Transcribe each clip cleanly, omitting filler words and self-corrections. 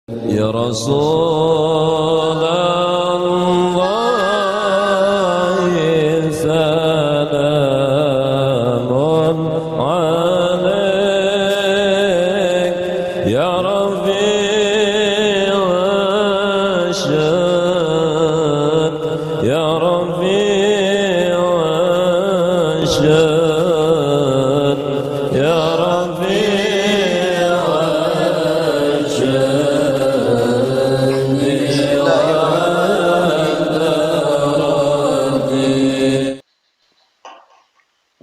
يا رسول الله سلام عليك يا رفيع الشان يا رفيع الشان يا رفيع الشان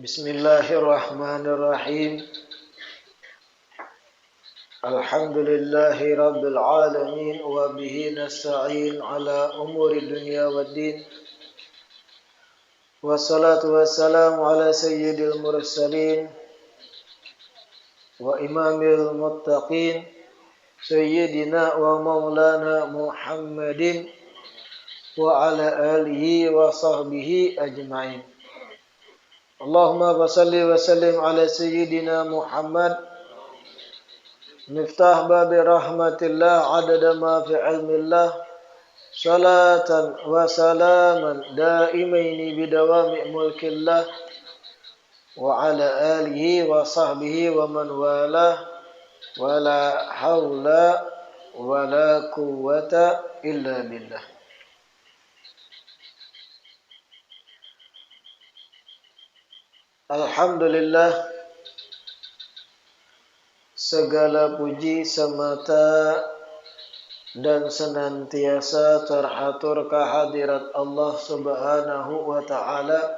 Bismillahirrahmanirrahim. Alhamdulillahi rabbil alamin wa bihi nasta'in ala umuri dunya waddin. Wassalatu wassalamu ala sayyidil mursalin wa imamil muttaqin sayyidina wa maulana Muhammadin wa ala alihi wa sahbihi ajma'in. Allahumma basalli wa sallim ala sayyidina Muhammad miftah babi rahmatillah adada ma fi ilmillah salatan wa salaman daimaini bidawami mulkillah wa ala alihi wa sahbihi wa man walah wa la hawla wa la quwwata illa billah. Alhamdulillah, segala puji semata dan senantiasa terhatur kehadirat Allah Subhanahu wa ta'ala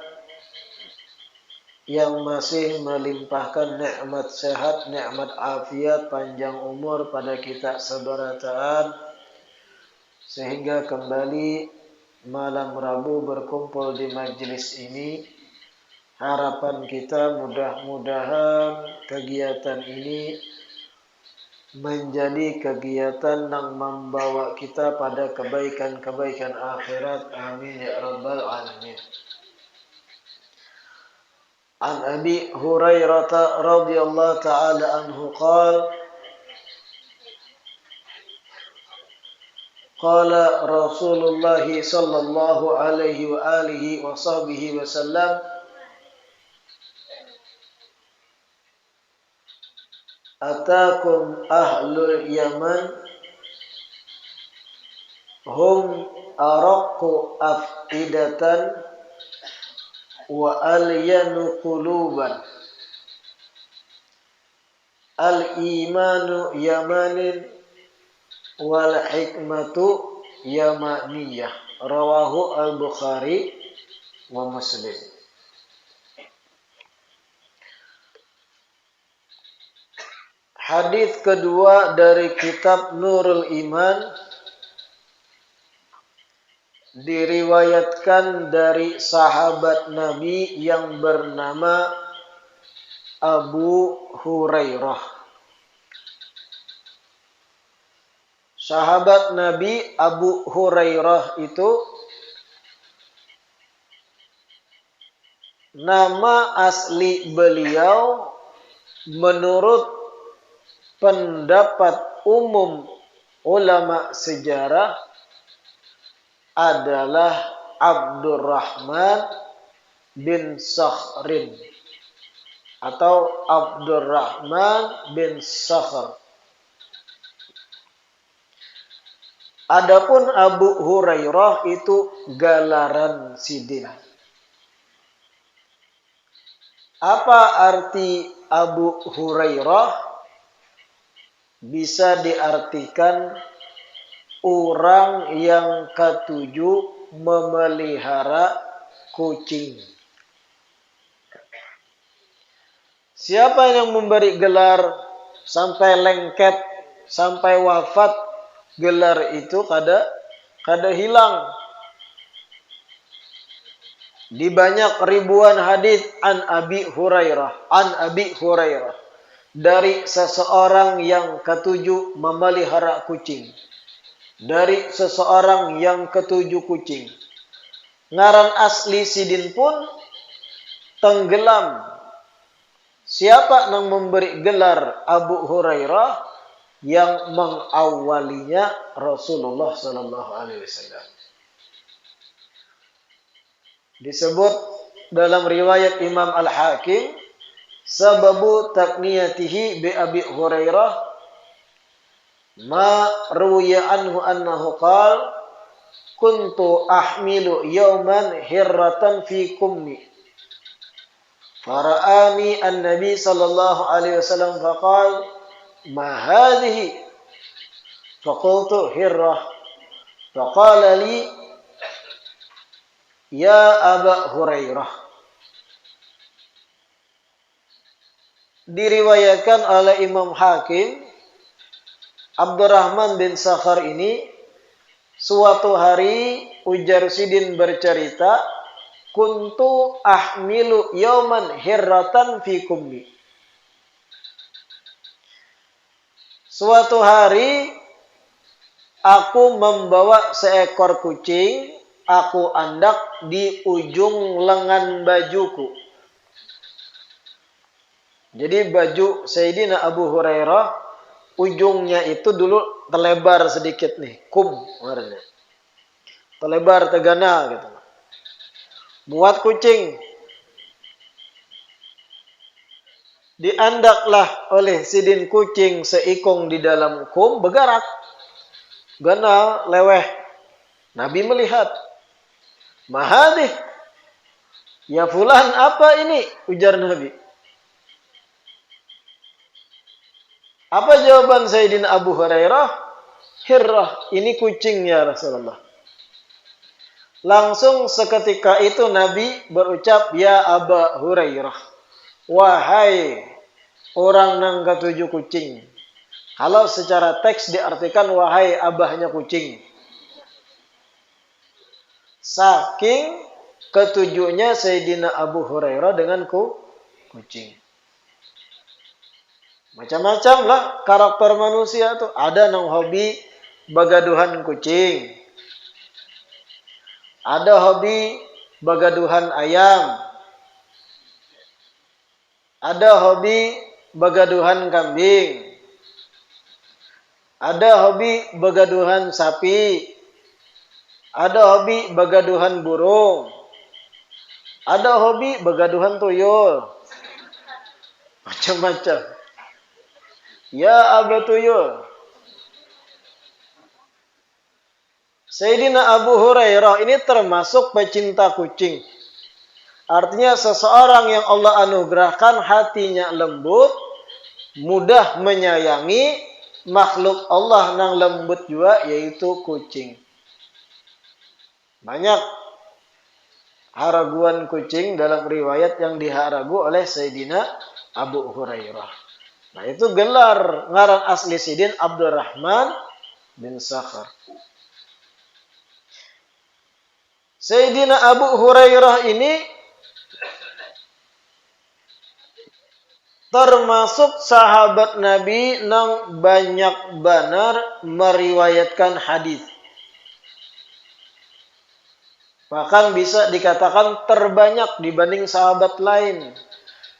yang masih melimpahkan nikmat sehat, nikmat afiat, panjang umur pada kita seberataan sehingga kembali malam Rabu berkumpul di majelis ini. Harapan kita mudah-mudahan kegiatan ini menjadi kegiatan yang membawa kita pada kebaikan-kebaikan akhirat. Amin ya rabbal alamin. An Abi Hurairah radhiyallahu ta'ala anhu qala Rasulullah sallallahu alaihi wa alihi wa sahbihi wa sallam, atakum ahlul Yaman hum araqqu afidatan wa alyanu quluban, al-imanu yamanin wal hikmatu yamaniyah. Rawahu al-Bukhari wa Muslim. Hadis kedua dari kitab Nurul Iman diriwayatkan dari sahabat Nabi yang bernama Abu Hurairah. Sahabat Nabi Abu Hurairah itu nama asli beliau menurut pendapat umum ulama sejarah adalah Abdurrahman bin Sakhrin atau Abdurrahman bin Sakhr. Adapun Abu Hurairah itu galaran sidin. Apa arti Abu Hurairah? Bisa diartikan orang yang ketujuh memelihara kucing. Siapa yang memberi gelar sampai lengket, sampai wafat, gelar itu kada hilang. Di banyak ribuan hadis an Abi Hurairah dari seseorang yang ketujuh memelihara kucing. Dari seseorang yang ketujuh kucing. Ngaran asli sidin pun tenggelam. Siapa yang memberi gelar Abu Hurairah? yang mengawalinya Rasulullah sallallahu alaihi wasallam. Disebut dalam riwayat Imam Al-Hakim, sababu takniyatihi bi Abi Hurairah ma ruwiya anhu annahu qala kuntu ahmilu yawman hirratan fi kummi fara'ani an-nabi sallallahu alaihi wasallam faqala ma hadhihi faqultu hirrah faqala li ya Aba Hurairah. Diriwayatkan oleh Imam Hakim, Abdurrahman bin Sakhar ini suatu hari ujar Sidin bercerita, kuntu ahmilu yauman hirratan fi kummi. Suatu hari aku membawa seekor kucing, aku andak di ujung lengan bajuku. Jadi baju Sayyidina Abu Hurairah ujungnya itu dulu terlebar sedikit nih, kum warnanya. Terlebar tegana gitu. Muat kucing. Diandaklah oleh sidin kucing seikung di dalam kum bergerak. Gana leweh. Nabi melihat. Mahadih. Ya fulan apa ini? Ujar Nabi. Apa jawaban Sayyidina Abu Hurairah? Hirrah, ini kucing ya Rasulullah. Langsung seketika itu Nabi berucap, ya Aba Hurairah. Wahai orang nang ketujuh kucing. Kalau secara teks diartikan wahai abahnya kucing. Saking ketujuhnya Sayyidina Abu Hurairah dengan kucing. Macam-macam lah karakter manusia tuh. Ada yang hobi bagaduhan kucing. Ada hobi bagaduhan ayam. Ada hobi bagaduhan kambing. Ada hobi bagaduhan sapi. Ada hobi bagaduhan burung. Ada hobi bagaduhan tuyul. Macam-macam. Ya Aba Tuyul. Sayyidina Abu Hurairah ini termasuk pecinta kucing. Artinya seseorang yang Allah anugerahkan hatinya lembut, mudah menyayangi makhluk Allah yang lembut juga, yaitu kucing. Banyak haraguan kucing dalam riwayat yang diharagu oleh Sayyidina Abu Hurairah. Nah itu gelar ngaran asli Sidin Abdurrahman bin Sakhar. Sayyidina Abu Hurairah ini termasuk sahabat Nabi yang banyak benar meriwayatkan hadis. Bahkan bisa dikatakan terbanyak dibanding sahabat lain.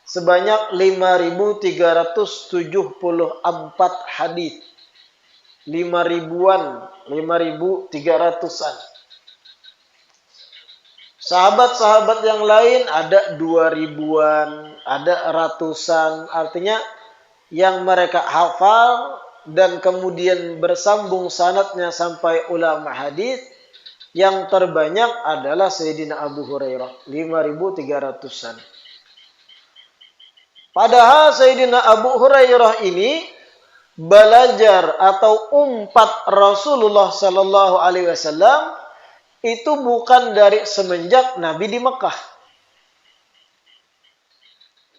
Sebanyak 5.374 hadis. 5.300-an. Sahabat-sahabat yang lain ada 2.000-an, ada ratusan. Artinya yang mereka hafal dan kemudian bersambung sanadnya sampai ulama hadis, yang terbanyak adalah Sayyidina Abu Hurairah, 5.300-an. Padahal Sayyidina Abu Hurairah ini belajar atau umpat Rasulullah sallallahu alaihi wasallam itu bukan dari semenjak Nabi di Mekah.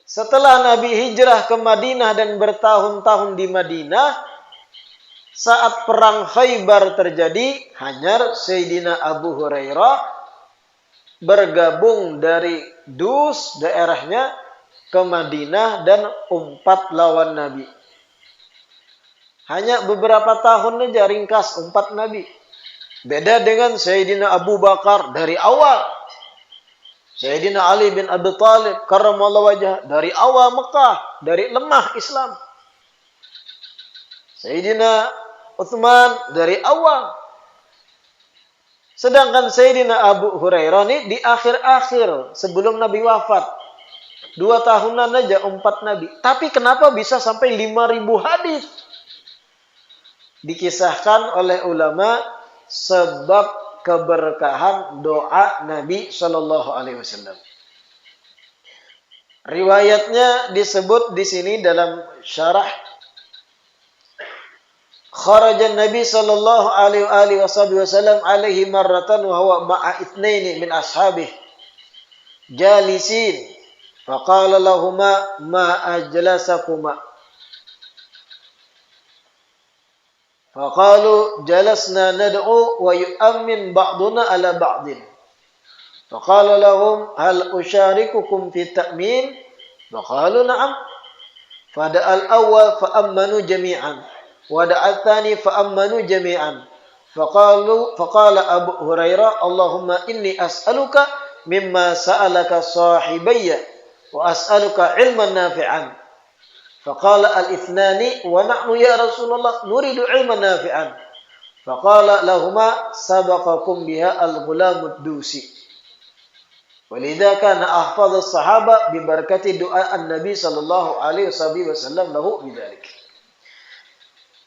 Setelah Nabi hijrah ke Madinah dan bertahun-tahun di Madinah, saat perang Khaybar terjadi, hanya Sayyidina Abu Hurairah bergabung dari Dus daerahnya ke Madinah dan umpat lawan Nabi. Hanya beberapa tahun saja ringkas umpat Nabi. Beda dengan Sayyidina Abu Bakar dari awal. Sayyidina Ali bin Abi Thalib karramallahu wajhah dari awal Mekah, dari lemah Islam. Sayyidina Utsman dari awal. Sedangkan Sayyidina Abu Hurairah ini di akhir-akhir sebelum Nabi wafat. 2 tahunan aja 4 Nabi. Tapi kenapa bisa sampai 5.000 hadis? Dikisahkan oleh ulama sebab keberkahan doa Nabi Shallallahu Alaihi Wasallam. Riwayatnya disebut di sini dalam syarah. Kharajan Nabi sallallahu alaihi wasallam alaihi marratan wa huwa ma'a itsnaini min ashabih jalisin faqala lahumā ma ajlasakuma faqalu jalasna nad'u wa yu'ammin ba'duna ala ba'din faqala lahum hal usyarikukum fi ta'min faqalu na'am fada'al awwal fa'ammanu jami'an ودعا الثاني فأمنوا جميعا فقال أبو هريرة اللهم إني أسألك مما سألك صاحبي وأسألك علما نافعا فقال الاثنان ونحن يا رسول الله نريد علما نافعا فقال لهما سبقكم بها الغلام الدوسي ولذا كان أحفظ الصحابة ببركة دعاء النبي صلى الله عليه وسلم له بذلك.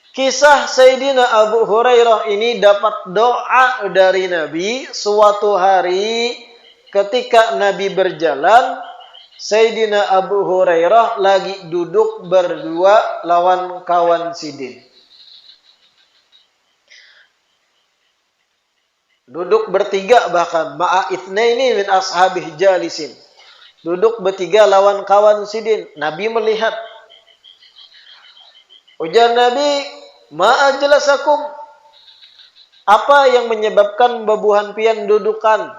Kisah Sayyidina Abu Hurairah ini dapat doa dari Nabi suatu hari ketika Nabi berjalan. Sayyidina Abu Hurairah lagi duduk berdua lawan kawan sidin. Duduk bertiga bahkan. Ma'a itsnaini min ashabih jalisin. Duduk bertiga lawan kawan sidin. Nabi melihat. Ujar Nabi, ma'ajlasakum. Apa yang menyebabkan babuhan pian dudukan?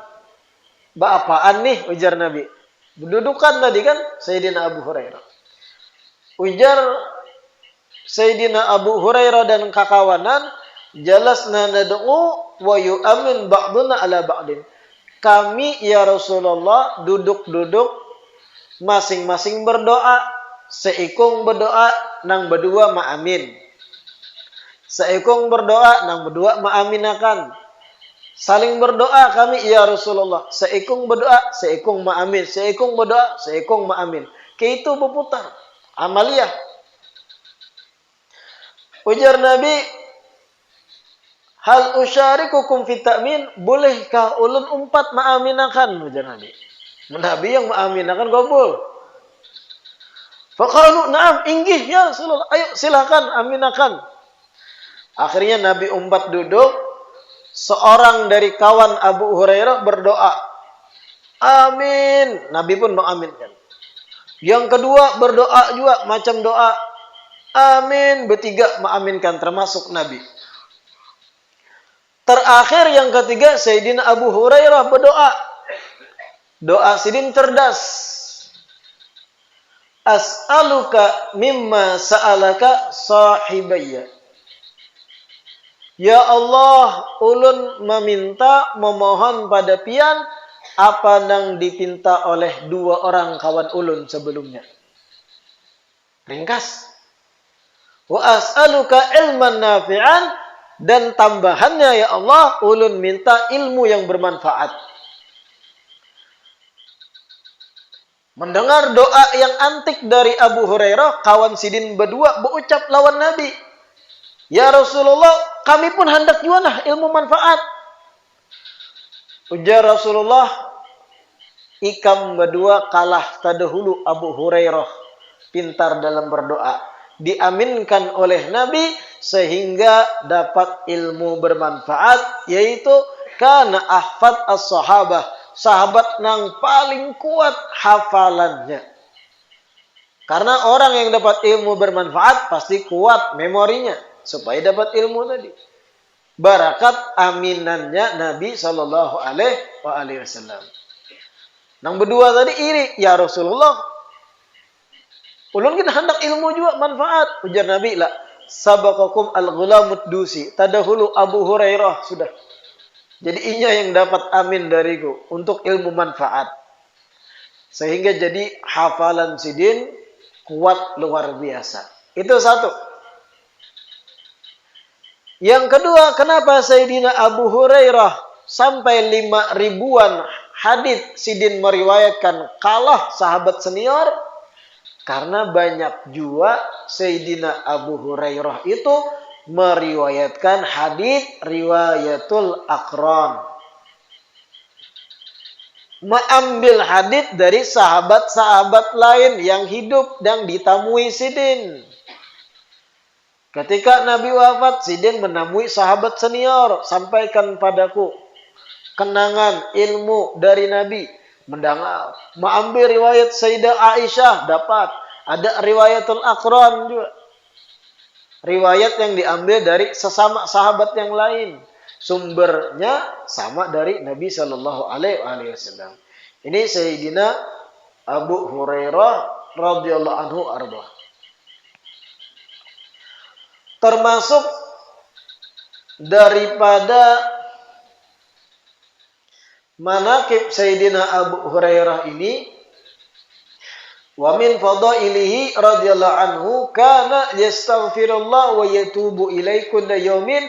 Apaan nih? Ujar Nabi. Dudukan tadi kan Sayyidina Abu Hurairah. Ujar Sayyidina Abu Hurairah dan kakawanan, jalasna nad'u wa yu'amin ba'duna ala ba'din. Kami ya Rasulullah duduk-duduk masing-masing berdoa. Seikung berdoa nang berdua ma'amin. Seikung berdoa nang berdua ma'aminakan. Saling berdoa kami ya Rasulullah. Seikung berdoa, seikung ma'amin. Seikung berdoa, seikung ma'amin. Kayak itu berputar. Amaliyah. Ujar Nabi, hal usyarikukum fit ta'min, bolehkah ulun umpat ma'aminakan? Ujar Nabi. Nabi yang ma'aminakan gobul. Faqalu na'am, inggih ya Rasulullah. Ayo silakan aminakan. Akhirnya Nabi umpat duduk. Seorang dari kawan Abu Hurairah berdoa. Amin. Nabi pun mengaminkan. Yang kedua berdoa juga macam doa. Amin. Bertiga mengaminkan termasuk Nabi. Terakhir yang ketiga Sayyidina Abu Hurairah berdoa. Doa sidin cerdas. As'aluka mimma sa'alaka sahibayya. Ya Allah, ulun memohon pada pian apa nang dipinta oleh 2 orang kawan ulun sebelumnya. Ringkas. Wa as'aluka ilman nafi'an, dan tambahannya ya Allah, ulun minta ilmu yang bermanfaat. Mendengar doa yang antik dari Abu Hurairah, kawan sidin berdua berucap lawan Nabi. Ya Rasulullah, kami pun hendak juga nah ilmu manfaat. Ujar Rasulullah, ikam berdua kalah terdahulu Abu Hurairah pintar dalam berdoa. Diaminkan oleh Nabi sehingga dapat ilmu bermanfaat, yaitu kana ahfad as-sahabah. Sahabat nang paling kuat hafalannya. Karena orang yang dapat ilmu bermanfaat pasti kuat memorinya supaya dapat ilmu tadi. Barakat aminannya Nabi sallallahu alaihi wasallam. Nang berdua tadi iri, ya Rasulullah. Ulun kita hendak ilmu juga manfaat. Ujar Nabi, la sabaqakum al-ghulamud dusi. Tadahulu Abu Hurairah sudah. Jadi inya yang dapat amin dariku untuk ilmu manfaat. Sehingga jadi hafalan sidin kuat luar biasa. Itu satu. Yang kedua, kenapa Sayyidina Abu Hurairah sampai 5.000-an hadits Sidin meriwayatkan kalah sahabat senior? Karena banyak juga Sayyidina Abu Hurairah itu meriwayatkan hadits riwayatul aqran. Mengambil hadits dari sahabat-sahabat lain yang hidup dan ditamui Sidin. Ketika Nabi wafat, Sidin menemui sahabat senior, sampaikan padaku kenangan ilmu dari Nabi. Mendengar, mengambil riwayat Sayyidah Aisyah, dapat. Ada riwayatul Aqran juga. Riwayat yang diambil dari sesama sahabat yang lain. Sumbernya sama dari Nabi Shallallahu Alaihi Wasallam. Ini Sayyidina Abu Hurairah radhiyallahu anhu arba. Termasuk daripada manaqib Sayyidina Abu Hurairah ini, wa min fadailihi radhiyallahu anhu kana yastaghfirullah wa yatubu ilaihi kulla yaumin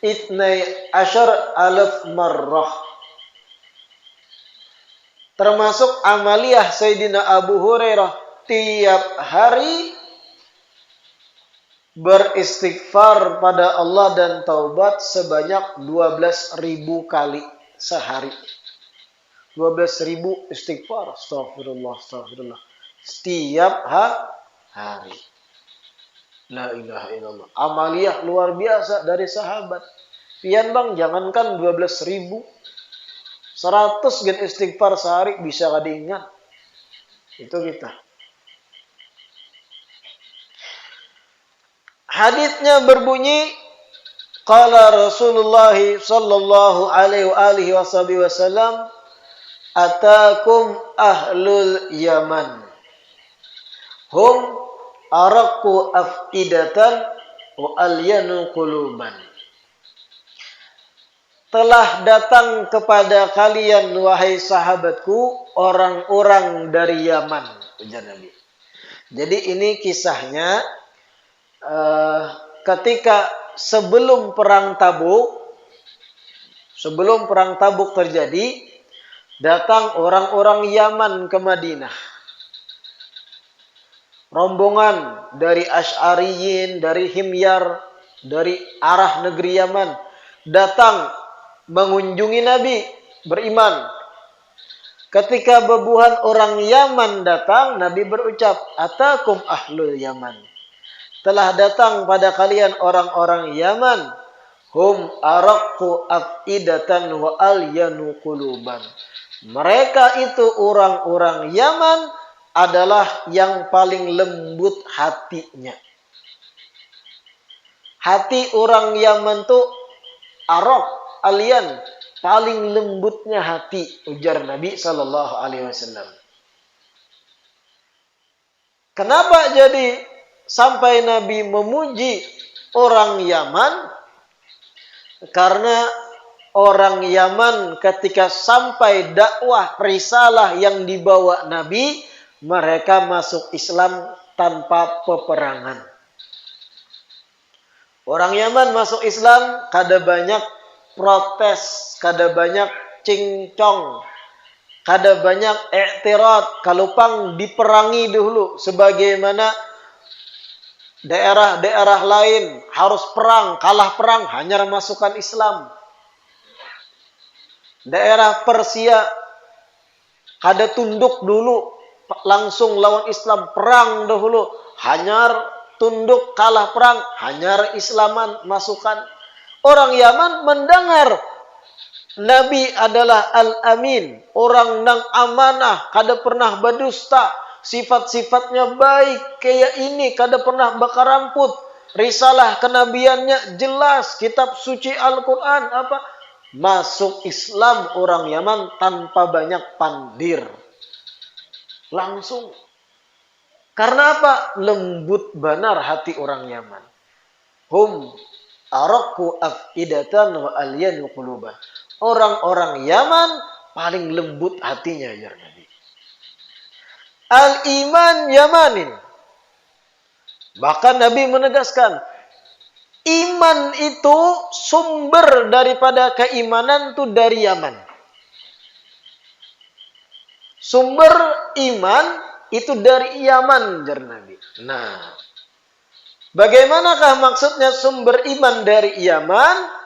12,000 marrah. Termasuk amaliyah Sayyidina Abu Hurairah tiap hari beristighfar pada Allah dan taubat sebanyak 12.000 kali sehari. 12.000 istighfar, astagfirullah, astagfirullah. Setiap hari. La ilaha illallah. Amaliyah luar biasa dari sahabat. Pian bang, jangankan 12.000. 100 gen istighfar sehari bisa kada ingat. Itu kita. Haditsnya berbunyi, qala Rasulullah sallallahu alaihi wasallam, atakum ahlul Yaman. Hum araqu afidatan wa alyanu quluban. Telah datang kepada kalian wahai sahabatku orang-orang dari Yaman, ujar Nabi. Jadi ini kisahnya ketika sebelum perang Tabuk terjadi, datang orang-orang Yaman ke Madinah. Rombongan dari Asy'ariyin, dari Himyar, dari arah negeri Yaman datang mengunjungi Nabi, beriman. Ketika bebuhan orang Yaman datang, Nabi berucap, atakum ahlul Yaman. Telah datang pada kalian orang-orang Yaman. Hum araqqu afidatan wa alyanu quluban. Mereka itu orang-orang Yaman adalah yang paling lembut hatinya. Hati orang Yaman itu araq, alyan, paling lembutnya hati, ujar Nabi sallallahu alaihi wasallam. Kenapa jadi sampai Nabi memuji orang Yaman? Karena orang Yaman ketika sampai dakwah risalah yang dibawa Nabi, mereka masuk Islam tanpa peperangan. Orang Yaman masuk Islam kada banyak protes, kada banyak cincong, kada banyak i'tirad, kalau pang diperangi dulu sebagaimana daerah-daerah lain harus perang, kalah perang, hanya masukkan Islam. Daerah Persia kada tunduk dulu, langsung lawan Islam, perang dahulu, hanya tunduk, kalah perang, hanya Islaman masukkan. Orang Yaman mendengar Nabi adalah Al-Amin, orang nang amanah, kada pernah berdusta, sifat-sifatnya baik, kayak ini, kada pernah bakar ramput, risalah kenabiannya jelas, kitab suci Al-Quran, masuk Islam orang Yaman tanpa banyak pandir. Langsung. Karena apa? Lembut benar hati orang Yaman. Hum araqqu afidatan wa alyanu quluban. Orang-orang Yaman paling lembut hatinya, ya Nabi. Al-iman Yamanin. Bahkan Nabi menegaskan, Iman itu sumber daripada keimanan itu dari Yaman. Sumber iman itu dari Yaman, jar Nabi. Nah, bagaimanakah maksudnya sumber iman dari Yaman?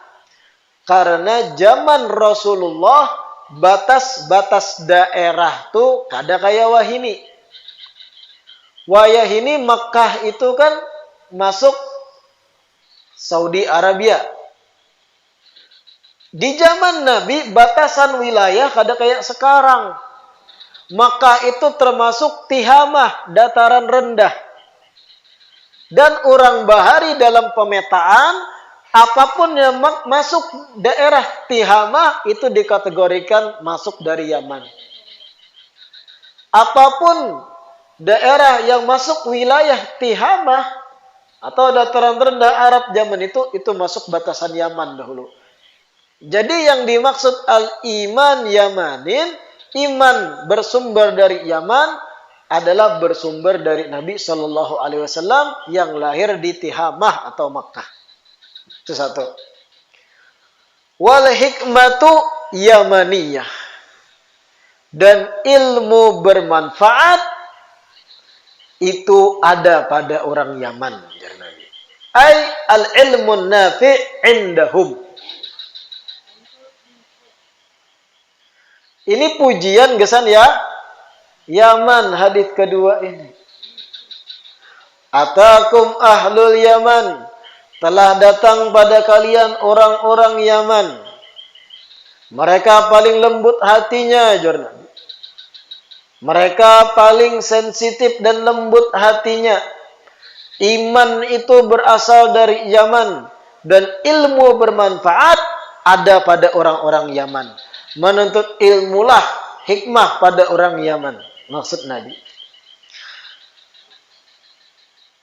Karena zaman Rasulullah batas-batas daerah tuh kada kayak wahini. Wayahini Makkah itu kan masuk Saudi Arabia. Di zaman Nabi batasan wilayah kada kayak sekarang. Makkah itu termasuk Tihamah, dataran rendah. Dan orang Bahari dalam pemetaan, apapun yang masuk daerah Tihamah itu dikategorikan masuk dari Yaman. Apapun daerah yang masuk wilayah Tihamah atau dataran rendah Arab zaman itu masuk batasan Yaman dahulu. Jadi yang dimaksud al-iman Yamanin, iman bersumber dari Yaman adalah bersumber dari Nabi Shallallahu Alaihi Wasallam yang lahir di Tihamah atau Makkah. Itu satu. Wal hikmatu yamaniyah, dan ilmu bermanfaat itu ada pada orang Yaman. Ay al ilmu nafi' indahum. Ini pujian gesan ya Yaman, hadis kedua ini. Atakum ahlul Yaman, telah datang pada kalian orang-orang Yaman. Mereka paling lembut hatinya, jurnal. Mereka paling sensitif dan lembut hatinya. Iman itu berasal dari Yaman dan ilmu bermanfaat ada pada orang-orang Yaman. Menuntut ilmulah hikmah pada orang Yaman. Maksud Nabi.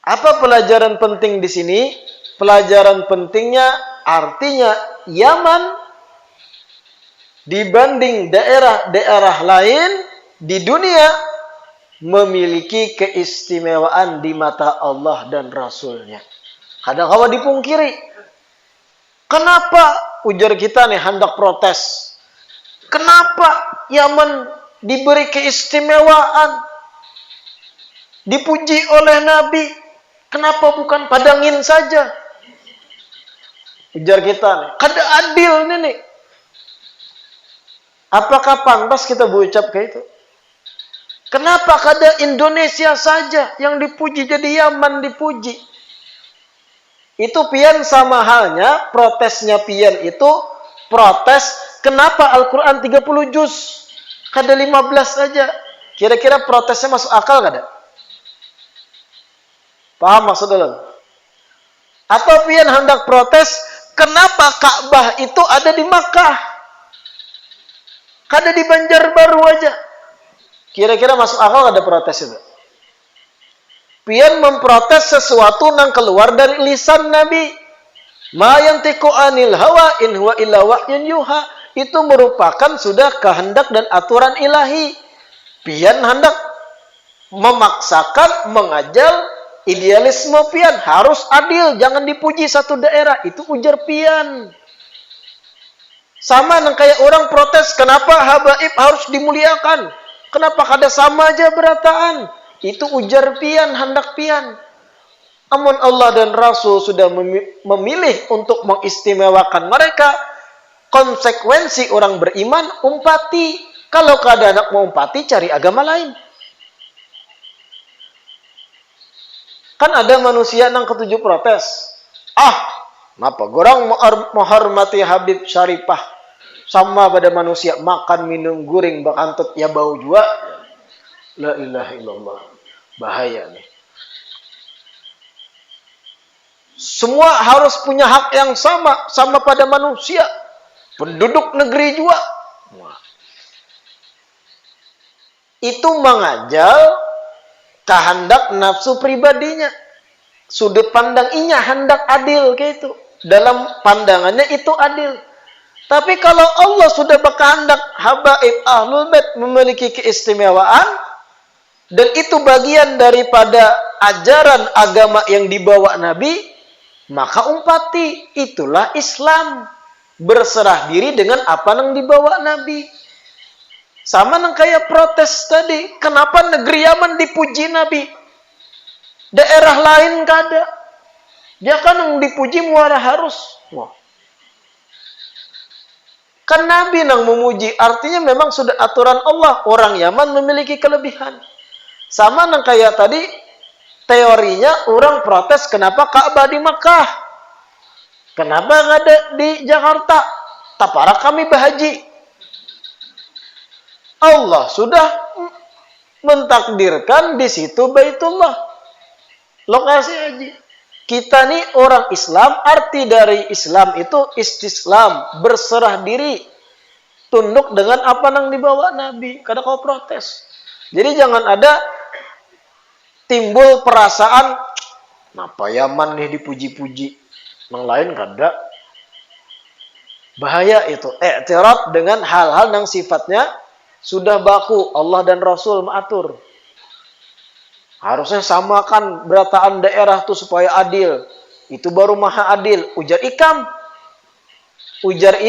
Apa pelajaran penting di sini? Pelajaran pentingnya artinya Yaman dibanding daerah-daerah lain di dunia memiliki keistimewaan di mata Allah dan Rasulnya. Kadang-kadang dipungkiri. Kenapa ujar kita nih hendak protes? Kenapa Yaman diberi keistimewaan? Dipuji oleh Nabi. Kenapa bukan Padangin saja? Ujar kita nih. Kada adil nih. Apakah pantas kita berucap kayak itu? Kenapa kada Indonesia saja yang dipuji, jadi Yaman dipuji? Itu pian sama halnya, protesnya pian itu protes kenapa Al-Quran 30 juz? Kada 15 saja. Kira-kira protesnya masuk akal kada? Paham maksud dalam? Atau pian hendak protes kenapa Ka'bah itu ada di Makkah? Kada di Banjarbaru aja. Kira-kira masuk akal kada protes itu? Pian memprotes sesuatu yang keluar dari lisan Nabi. Ma yantiqu anil hawa in huwa illa wahyun yuha. Itu merupakan sudah kehendak dan aturan ilahi. Pian hendak memaksakan, mengajal idealisme pian. Harus adil, jangan dipuji satu daerah. Itu ujar pian. Sama dengan kayak orang protes, kenapa habaib harus dimuliakan? Kenapa kada sama aja berataan? Itu ujar pian, hendak pian. Amun Allah dan Rasul sudah memilih untuk mengistimewakan mereka, konsekuensi orang beriman umpati. Kalau kada nak mau umpati, cari agama lain. Kan ada manusia yang ketujuh protes. Kenapa? Gorang menghormati Habib Syarifah sama pada manusia makan minum guring bakantut ya bau juga. La ilaha illallah. Bahaya nih. Semua harus punya hak yang sama pada manusia. Penduduk negeri juga. Itu mengajal kehendak nafsu pribadinya. Sudut pandang inya hendak adil kayak itu. Dalam pandangannya itu adil. Tapi kalau Allah sudah berkehendak habaib ahlul bait memiliki keistimewaan, dan itu bagian daripada ajaran agama yang dibawa Nabi, Maka umpati, itulah Islam. Berserah diri dengan apa yang dibawa Nabi. Sama yang kayak protes tadi. Kenapa negeri Yaman dipuji Nabi? Daerah lain kada. Dia kan yang dipuji muara harus. Wah. Kan Nabi yang memuji. Artinya memang sudah aturan Allah. Orang Yaman memiliki kelebihan. Sama yang kayak tadi. Teorinya orang protes kenapa Ka'bah di Makkah. Kenapa nggak ada di Jakarta? Tapara kami berhaji. Allah sudah mentakdirkan di situ Baitullah. Lokasi haji. Kita nih orang Islam, arti dari Islam itu istislam, berserah diri. Tunduk dengan apa yang dibawa Nabi. Kada kau protes. Jadi jangan ada timbul perasaan, kenapa Yaman nih dipuji-puji, yang lain kada. Bahaya itu. I'tirad dengan hal-hal yang sifatnya sudah baku. Allah dan Rasul mengatur. Harusnya samakan berataan daerah itu supaya adil. Itu baru maha adil. Ujar ikam. Ujar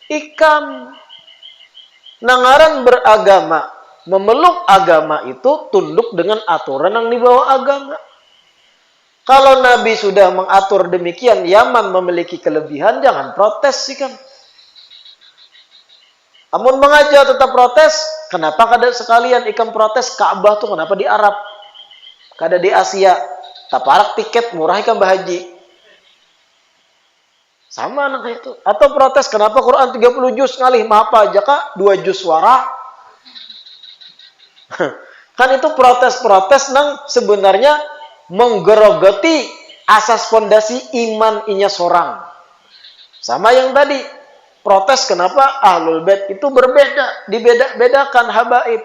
ikam. Nangaran beragama. Memeluk agama itu tunduk dengan aturan yang dibawa agama. Kalau Nabi sudah mengatur demikian, Yaman memiliki kelebihan, jangan protes sih kan. Amun mengajar tetap protes, kenapa kada sekalian ikam protes Ka'bah tuh kenapa di Arab? Kada di Asia. Taparak tiket murah ikam bahaji. Sama anak itu. Atau protes kenapa Quran 30 juz ngalih apa aja kak 2 juz suara. Kan itu protes-protes nang sebenarnya menggerogoti asas fondasi iman inya sorang. Sama yang tadi, protes kenapa Ahlul Bait itu berbeda, dibeda-bedakan habaib.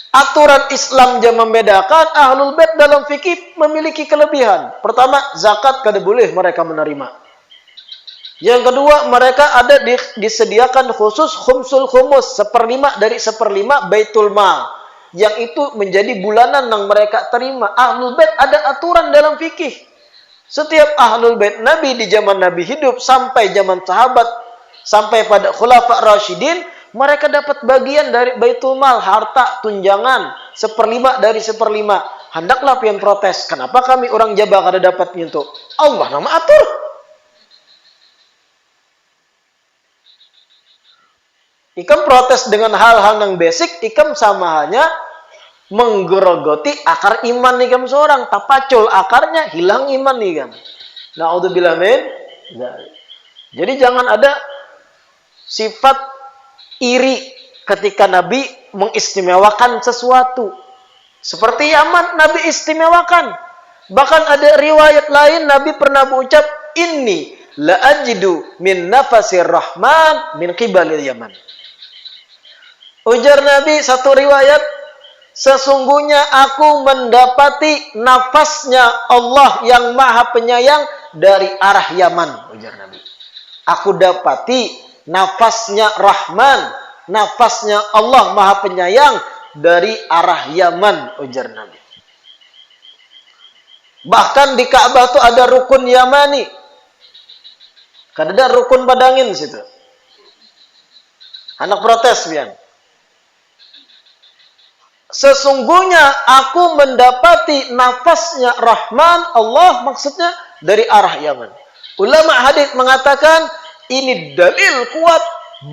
Aturan Islam yang membedakan, Ahlul Bait dalam fikih memiliki kelebihan. Pertama, zakat kada boleh mereka menerima. Yang kedua, mereka ada disediakan khusus khumsul khumus, 1/5 dari 1/5 Baitul Mal. Yang itu menjadi bulanan yang mereka terima. Ahlul Bait ada aturan dalam fikih. Setiap Ahlul Bait Nabi di zaman Nabi hidup sampai zaman sahabat, sampai pada Khulafa Rasyidin, mereka dapat bagian dari Baitul Mal, harta, tunjangan, 1/5 dari 1/5. Hendaklah pian protes. Kenapa kami orang Jawa kada dapat nyentuh? Allah nama atur. Ikam protes dengan hal-hal yang basic, ikam sama hanya menggerogoti akar iman ikam seorang. Tapacul akarnya, hilang iman ikam. Na'udzubillah min. Jadi jangan ada sifat iri ketika Nabi mengistimewakan sesuatu. Seperti Yaman, Nabi istimewakan. Bahkan ada riwayat lain, Nabi pernah berucap, Inni la ajidu min nafasir rahman min qibalil Yaman. Ujar Nabi satu riwayat, sesungguhnya aku mendapati nafasnya Allah yang maha penyayang dari arah Yaman. Ujar Nabi. Aku dapati nafasnya Rahman, nafasnya Allah maha penyayang dari arah Yaman. Ujar Nabi. Bahkan di Ka'bah itu ada rukun Yamani. Kan ada rukun padangin situ. Anak protes pian. Sesungguhnya aku mendapati nafasnya Rahman, Allah maksudnya dari arah Yaman. Ulama hadis mengatakan ini dalil kuat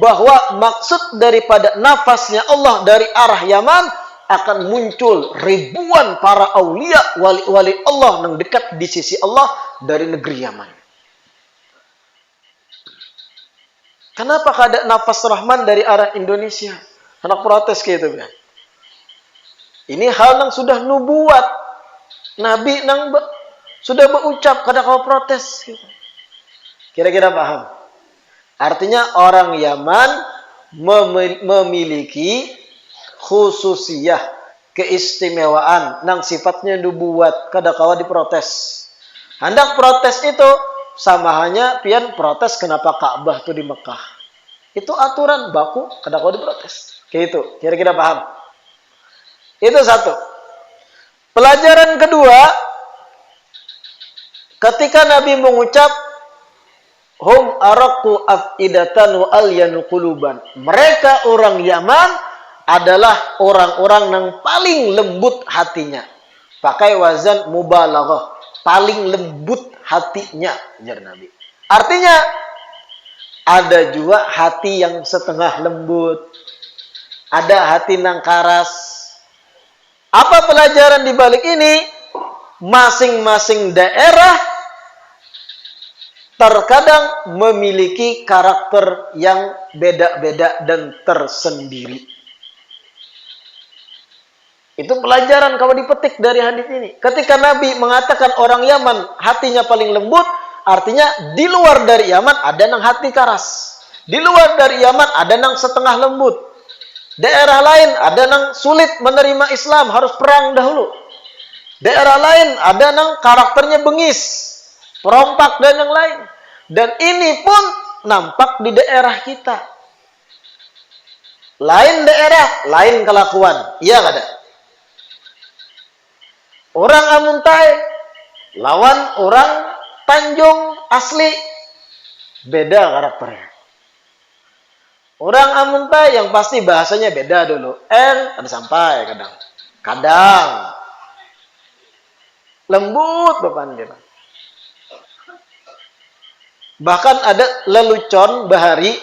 bahwa maksud daripada nafasnya Allah dari arah Yaman akan muncul ribuan para aulia wali-wali Allah yang dekat di sisi Allah dari negeri Yaman. Kenapa kada nafas Rahman dari arah Indonesia? Anak protes gitu kan. Ini hal yang sudah nubuat. Nabi nang sudah berucap, kada kau protes. Kira-kira paham? Artinya orang Yaman memiliki khususiyah, keistimewaan nang sifatnya nubuat, kada kawa diprotes. Hendak protes itu sama hanya pian protes kenapa Ka'bah itu di Mekah. Itu aturan baku, kada kawa diprotes. Kayak itu. Kira-kira paham? Itu satu. Pelajaran kedua, Ketika Nabi mengucap hum araku afidatan wa alyanu quluban. Mereka orang Yaman adalah orang-orang yang paling lembut hatinya. Pakai wazan mubalaghah, paling lembut hatinya, jar Nabi. Artinya ada juga hati yang setengah lembut, ada hati nang karas. Apa pelajaran di balik ini? Masing-masing daerah terkadang memiliki karakter yang beda-beda dan tersendiri. Itu pelajaran kalau dipetik dari hadis ini. Ketika Nabi mengatakan orang Yaman hatinya paling lembut, artinya di luar dari Yaman ada yang hati karas. Di luar dari Yaman ada yang setengah lembut. Daerah lain ada yang sulit menerima Islam, harus perang dahulu. Daerah lain ada yang karakternya bengis, perompak dan yang lain. Dan ini pun nampak di daerah kita. Lain daerah, lain kelakuan. Iya nggak ada? Orang Amuntai lawan orang Tanjung asli, beda karakternya. Orang Amuntai yang pasti bahasanya beda dulu. Ada sampai kadang. Kadang lembut bepandir. Bahkan ada lelucon bahari,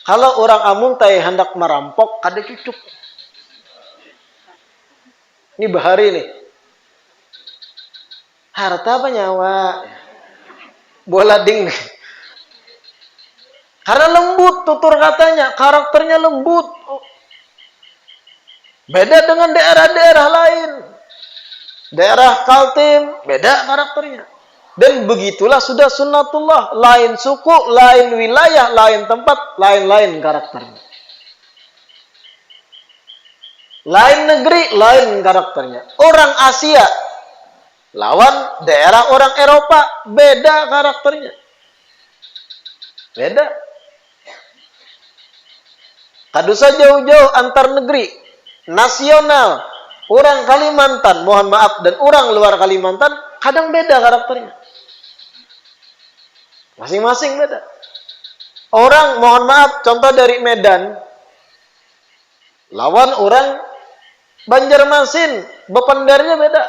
kalau orang Amuntai hendak merampok, kada cucuk. Ini bahari nih. Harta apa nyawa? Bola ding. Karena lembut tutur katanya, karakternya lembut. Beda dengan daerah-daerah lain. Daerah Kaltim beda karakternya. Dan begitulah sudah sunnatullah. Lain suku, lain wilayah, lain tempat, lain-lain karakternya. Lain negeri, lain karakternya. Orang Asia lawan daerah orang Eropa, beda karakternya. Beda. Kadusa jauh-jauh antar negeri, nasional, orang Kalimantan, mohon maaf, dan orang luar Kalimantan, kadang beda karakternya. Masing-masing beda. Orang, mohon maaf, contoh dari Medan, lawan orang Banjarmasin, bepandernya beda.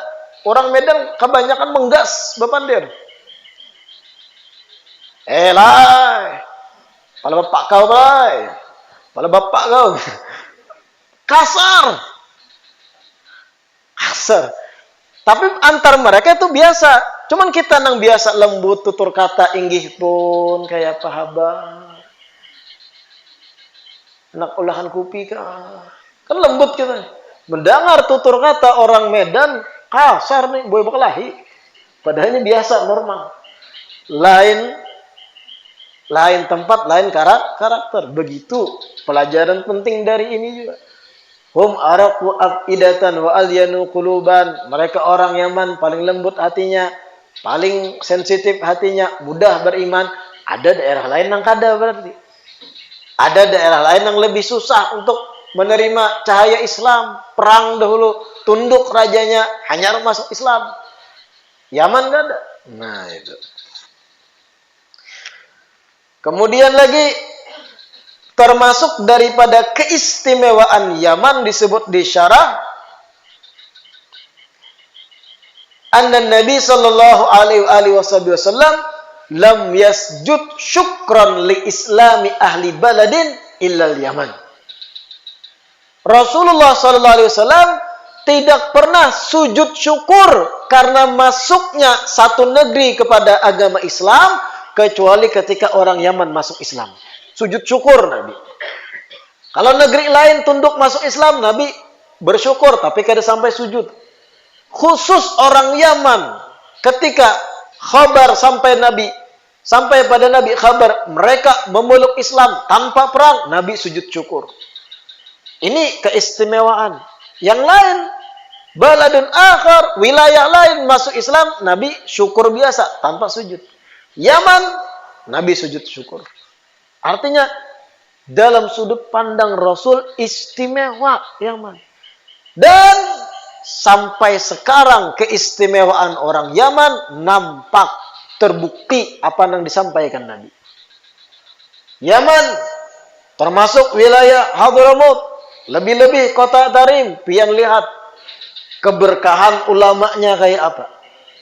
Orang Medan kebanyakan menggas bepander. Lai, pala bapak kau, bay. Pala bapak kau. Kasar. Tapi antar mereka itu biasa. Cuman kita nang biasa lembut tutur kata inggih pun kayak pahabar. Anak olahan kopi kah. Kan lembut kita. Mendengar tutur kata orang Medan kasar nih, boy berkelahi. Padahalnya biasa normal. Lain tempat, lain karakter. Begitu pelajaran penting dari ini juga. Hum araku afidatan wa alyanu quluban. Mereka orang Yaman paling lembut hatinya, paling sensitif hatinya, mudah beriman. Ada daerah lain yang kada berarti. Ada daerah lain yang lebih susah untuk menerima cahaya Islam. Perang dahulu, tunduk rajanya, hanya masuk Islam. Yaman gak ada. Nah itu. Kemudian lagi termasuk daripada keistimewaan Yaman disebut di syarah anna Nabi sallallahu alaihi wasallam lam yasjud syukran li islami ahli baladin illa Yaman. Rasulullah sallallahu alaihi wasallam tidak pernah sujud syukur karena masuknya satu negeri kepada agama Islam kecuali ketika orang Yaman masuk Islam. Sujud syukur Nabi. Kalau negeri lain tunduk masuk Islam, Nabi bersyukur tapi kada sampai sujud. Khusus orang Yaman ketika khabar sampai pada Nabi khabar mereka memeluk Islam tanpa perang, Nabi sujud syukur. Ini keistimewaan. Yang lain, baladun akhar, wilayah lain masuk Islam, Nabi syukur biasa tanpa sujud. Yaman, Nabi sujud syukur. Artinya dalam sudut pandang Rasul istimewa Yaman. Dan sampai sekarang keistimewaan orang Yaman nampak terbukti apa yang disampaikan Nabi. Yaman termasuk wilayah Hadramaut, lebih-lebih kota Tarim. Pian lihat keberkahan ulamanya kayak apa,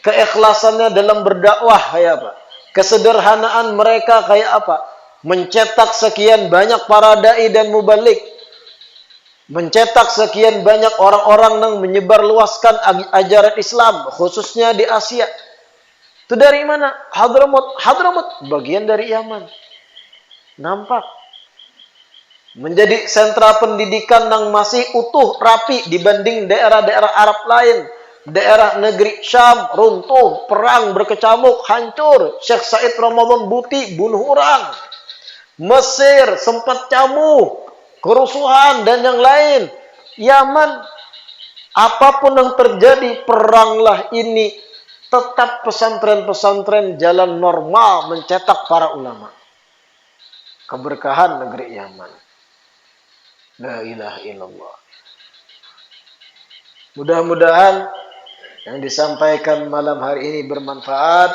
keikhlasannya dalam berdakwah kayak apa, kesederhanaan mereka kayak apa, mencetak sekian banyak para dai dan mubalik, mencetak sekian banyak orang-orang yang menyebarluaskan ajaran Islam, khususnya di Asia. Itu dari mana? Hadramaut. Hadramaut bagian dari Yaman. Nampak menjadi sentra pendidikan yang masih utuh, rapi dibanding daerah-daerah Arab lain. Daerah negeri Syam runtuh, perang berkecamuk, hancur. Syekh Said Ramadan Buti bunuh orang. Mesir sempat camuk, kerusuhan dan yang lain. Yaman, apapun yang terjadi, peranglah ini, tetap pesantren-pesantren jalan normal mencetak para ulama. Keberkahan negeri Yaman. La ilaha illallah. Mudah-mudahan yang disampaikan malam hari ini bermanfaat.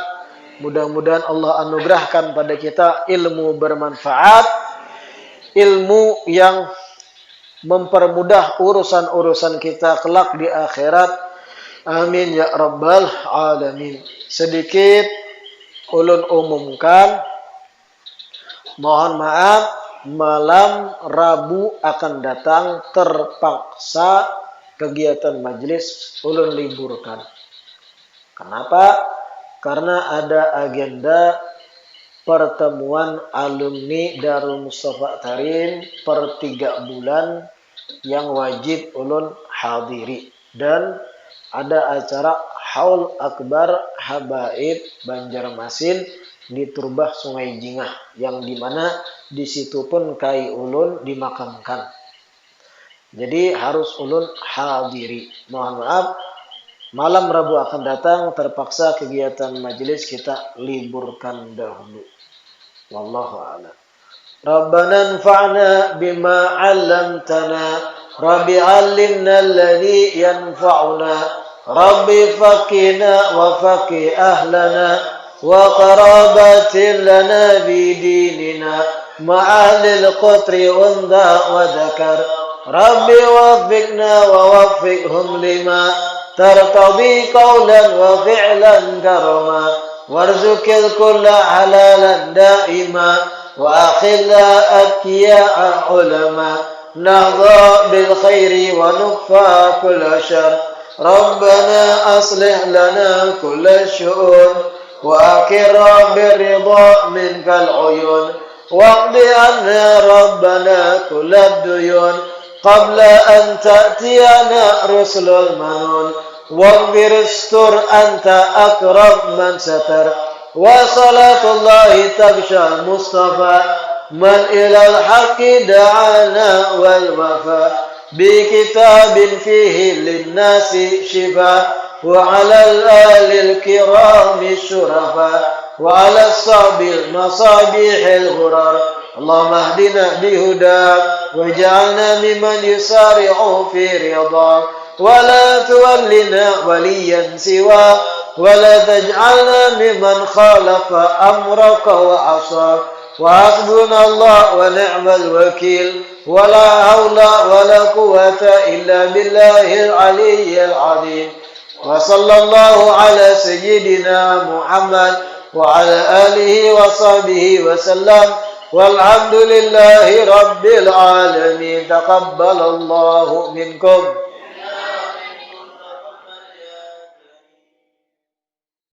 Mudah-mudahan Allah anugerahkan pada kita ilmu bermanfaat, ilmu yang mempermudah urusan-urusan kita kelak di akhirat. Amin ya rabbal alamin. Sedikit ulun umumkan, mohon maaf, malam Rabu akan datang terpaksa kegiatan majelis ulun liburkan. Kenapa? Karena ada agenda pertemuan alumni Darul Mustafa Tarim per 3 bulan yang wajib ulun hadiri. Dan ada acara Haul Akbar Habaib Banjarmasin di Turbah Sungai Jingah, yang dimana di situ pun kai ulun dimakamkan. Jadi harus ulun hadiri. Mohon maaf, malam Rabu akan datang terpaksa kegiatan majelis kita liburkan dahulu. Wallahu a'lam. Rabbana anfa'na bima 'allamtana, Rabbi 'allimna alladhi yanfa'una, Rabbi faqina wa faqih ahlana wa qarabatin lana bi dinina ma'alil qatri unda wa dhakar. Rabbi waffiqna wa waffiqhum lima tartadi qawlan wa fi'lan karama warzuqil kulla halalan daima wa akhilla atqiya'a ulama nahdha bil khairi wa nukfa kulla syar. Rabbana aslih lana kulla syu'un وأكرم بالرضا منك العيون واقض عنا ربنا كل الديون قبل أن تأتينا رسل المنون واغفر استر أنت أكرم من ستر وصلاة الله تغشى المصطفى من إلى الحق دعانا والوفاء بكتاب فيه للناس شفاء وعلى الآل الكرام الشرفاء وعلى الصحب المصابيح الغرار. اللهم اهدنا بهداك واجعلنا ممن يسارع في رضاك ولا تولنا وليا سواك ولا تجعلنا ممن خالف أمرك وعصاك. وحسبنا الله ونعم الوكيل ولا حول ولا قوة إلا بالله العلي العظيم. وصلى الله على سيدنا محمد وعلى آله وصحبه وسلم والحمد لله رب العالمين. تقبل الله منكم.